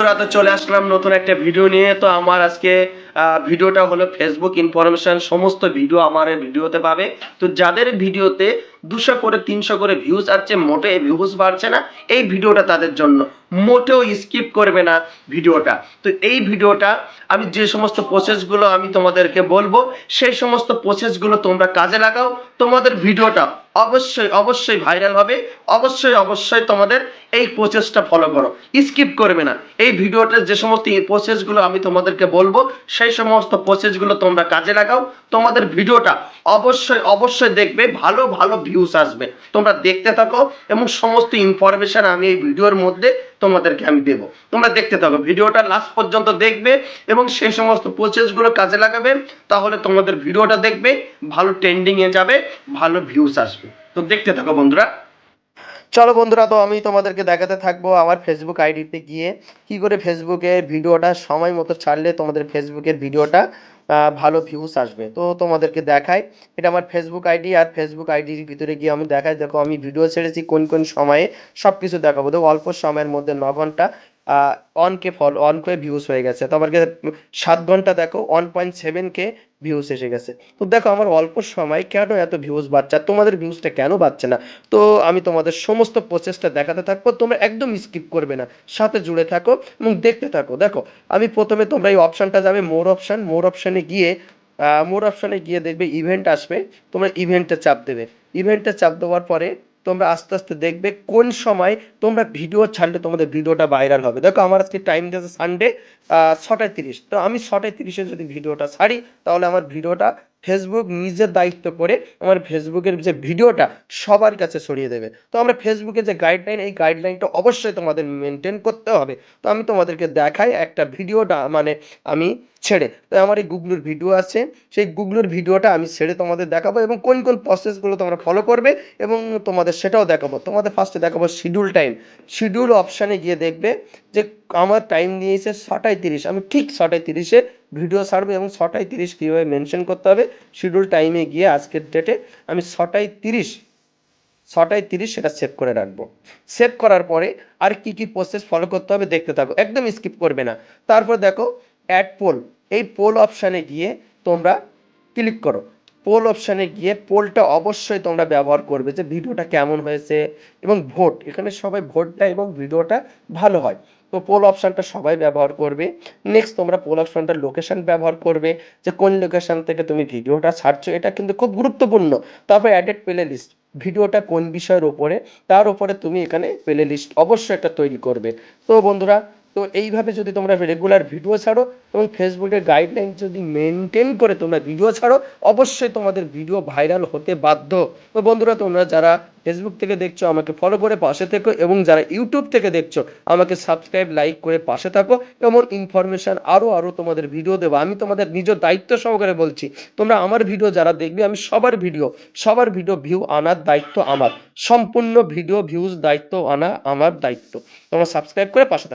রাতে চলে আসলাম নতুন একটা ভিডিও নিয়ে। তো আমার আজকে ভিডিওটা হলো ফেসবুক ইনফরমেশন। সমস্ত ভিডিও আমার এই ভিডিওতে পাবে। তো যাদের ভিডিওতে 200 করে 300 করে ভিউজ আসছে, মোটে ভিউজ বাড়ছে না, এই ভিডিওটা তাদের জন্য। মোটেও স্কিপ করবে না ভিডিওটা। তো এই ভিডিওটা আমি যে সমস্ত প্রসেসগুলো আমি তোমাদেরকে বলবো, সেই সমস্ত প্রসেসগুলো তোমরা কাজে লাগাও। তোমাদের ভিডিওটা অবশ্যই ভাইরাল হবে। অবশ্যই তোমাদের এই প্রসেসটা ফলো করো, স্কিপ করবে না। এই ভিডিওটার যে সমস্ত প্রসেসগুলো আমি তোমাদেরকে বলবো, সেই সমস্ত প্রসেসগুলো তোমরা কাজে লাগাও। তোমাদের ভিডিওটা অবশ্যই দেখবে, ভালো ভালো ভিউজ আসবে। তোমরা দেখতে থাকো এবং সমস্ত ইনফরমেশন আমি এই ভিডিওর মধ্যে তোমাদেরকে আমি দেবো। তোমরা দেখতে থাকো, ভিডিওটা লাস্ট পর্যন্ত দেখবে এবং সেই সমস্ত প্রসেসগুলো কাজে লাগাবে। তাহলে তোমাদের ভিডিওটা দেখবে, ভালো ট্রেন্ডিংয়ে যাবে, ভালো ভিউজ আসবে। তো দেখতে থাকো বন্ধুরা। চলো বন্ধুরা, তো আমি তোমাদেরকে দেখাতে থাকবো আমার ফেসবুক আইডিতে গিয়ে কি করে ফেসবুকে ভিডিওটা সময় মতো ছাড়লে তোমাদের ফেসবুকের ভিডিওটা ভালো ভিউজ আসবে। তো তোমাদেরকে দেখাই, এটা আমার ফেসবুক আইডি। আর ফেসবুক আইডির ভিতরে গিয়ে আমি দেখাই, দেখো আমি ভিডিও ছেড়েছি কোন কোন সময়ে, সব কিছু দেখাবো। দেখো অল্প সময়ের মধ্যে 9 ঘন্টা অন কে ভিউজ হয়ে গেছে। তো আমার 7 ঘন্টা দেখো 1.7K ভিউজ এসে গেছে। তো দেখো আমার অল্প সময় কেন এত ভিউজ বাড়ছে, আর তোমাদের ভিউজটা কেন বাড়ছে না। তো আমি তোমাদের সমস্ত প্রসেসটা দেখাতে থাকবো, তোমরা একদম স্কিপ করবে না, সাথে জুড়ে থাকো এবং দেখতে থাকো। দেখো আমি প্রথমে, তোমরা এই অপশানটা যাবে, মোর অপশানে গিয়ে দেখবে ইভেন্ট আসবে। তোমরা ইভেন্টে চাপ দেবে। ইভেন্টে চাপ দেওয়ার পরে তোমরা আস্তে আস্তে দেখবে কোন সময় তোমরা ভিডিও ছাড়লে তোমাদের ভিডিওটা ভাইরাল হবে। দেখো আমার আজকে টাইম দিয়েছে সানডে 6:30। তো আমি 6:30 যদি ভিডিওটা ছাড়ি, তাহলে আমার ভিডিওটা ফেসবুক নিজের দায়িত্ব করে আমার ফেসবুকের যে ভিডিওটা সবার কাছে ছড়িয়ে দেবে। তো আমরা ফেসবুকের যে গাইডলাইন, এই গাইডলাইনটা অবশ্যই তোমাদের মেনটেন করতে হবে। তো আমি তোমাদেরকে দেখাই একটা ভিডিওটা, মানে আমি ছেড়ে, তো আমার এই গুগলুর ভিডিও আছে, সেই গুগলুর ভিডিওটা আমি ছেড়ে তোমাদের দেখাবো এবং কোন কোন প্রসেসগুলো তোমরা ফলো করবে এবং তোমাদের সেটাও দেখাবো। তোমাদের ফার্স্টে দেখাবো শিডিউল টাইম। শিডিউল অপশানে গিয়ে দেখবে যে আমার টাইম দিয়েছে 6:30। আমি ঠিক 6:30-এ ভিডিও ছাড়বো এবং 6:30 কীভাবে মেনশন করতে হবে, শিডিউল টাইমে গিয়ে আজকের ডেটে আমি 6:30 সেটা সেভ করে রাখবো। সেভ করার পরে আর কি কি প্রসেস ফলো করতে হবে দেখতে থাকো, একদম স্কিপ করবে না। তারপর দেখো অ্যাড পোল, এই পোল অপশানে গিয়ে তোমরা ক্লিক করো। পোল অপশানে গিয়ে পোলটা অবশ্যই তোমরা ব্যবহার করবে যে ভিডিওটা কেমন হয়েছে, এবং ভোট, এখানে সবাই ভোট দেয় এবং ভিডিওটা ভালো হয়। তো পোল অপশানটা সবাই ব্যবহার করবে। নেক্সট তোমরা পোল অপশানটার লোকেশান ব্যবহার করবে, যে কোন লোকেশান থেকে তুমি ভিডিওটা ছাড়ছো, এটা কিন্তু খুব গুরুত্বপূর্ণ। তারপর অ্যাডেড প্লে লিস্ট, ভিডিওটা কোন বিষয়ের ওপরে, তার উপরে তুমি এখানে প্লে লিস্ট অবশ্যই একটা তৈরি করবে। তো বন্ধুরা, তো এইভাবে যদি তোমরা রেগুলার ভিডিও ছাড়ো এবং ফেসবুকের গাইডলাইন যদি মেনটেন করে তোমরা ভিডিও ছাড়ো, অবশ্যই তোমাদের ভিডিও ভাইরাল হতে বাধ্য। তো বন্ধুরা, তোমরা যারা ফেসবুক থেকে দেখছো আমাকে ফলো করে পাশে থেকো, এবং যারা ইউটিউব থেকে দেখছো আমাকে সাবস্ক্রাইব লাইক করে পাশে থাকো। এমন ইনফরমেশান আরও তোমাদের ভিডিও দেবো। আমি তোমাদের নিজের দায়িত্ব সহকারে বলছি, তোমরা আমার ভিডিও যারা দেখবে, আমি সবার ভিডিও ভিউ আনার দায়িত্ব আমার। সম্পূর্ণ ভিডিও ভিউজ দায়িত্ব আনা আমার দায়িত্ব। তোমরা সাবস্ক্রাইব করে পাশে থাকো।